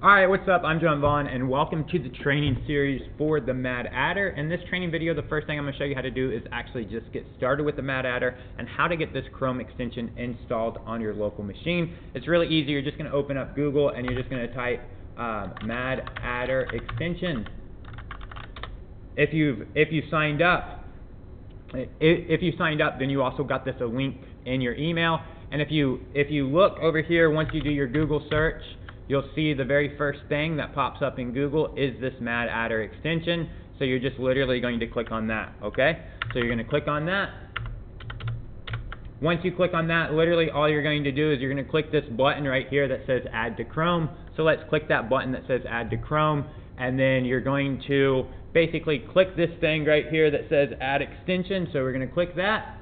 Alright, what's up? I'm Vaughn, and welcome to the training series for the Mad Ader. In this training video, the first thing I'm going to show you how to do is actually just get started with the Mad Ader and how to get this Chrome extension installed on your local machine. It's really easy. You're just going to open up Google and you're just going to type Mad Ader extension. If you signed up, then you also got a link in your email. And if you look over here, once you do your Google search, you'll see the very first thing that pops up in Google is this Mad Ader extension. So you're just literally going to click on that, okay? So you're going to click on that. Once you click on that, literally all you're going to do is you're going to click this button right here that says Add to Chrome. So let's click that button that says Add to Chrome, and then you're going to basically click this thing right here that says Add Extension. So we're going to click that,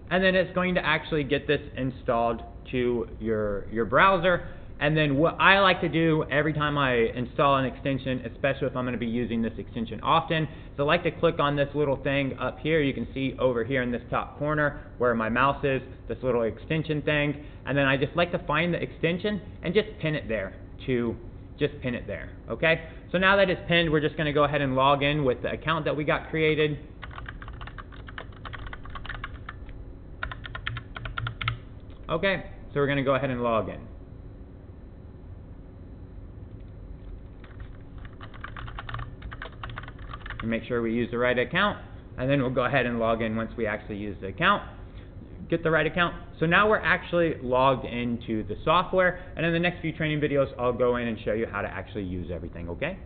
and then it's going to actually get this installed to your browser. And then what I like to do every time I install an extension, especially if I'm going to be using this extension often, is I like to click on this little thing up here. You can see over here in this top corner where my mouse is, this little extension thing, and then I just like to find the extension and just pin it there okay? So now that it's pinned, we're just going to go ahead and log in with the account that we got created. Okay, so we're going to go ahead and log in. And make sure we use the right account, and then we'll go ahead and log in once we actually use the account. Get the right account. So now we're actually logged into the software, and in the next few training videos I'll go in and show you how to actually use everything, okay?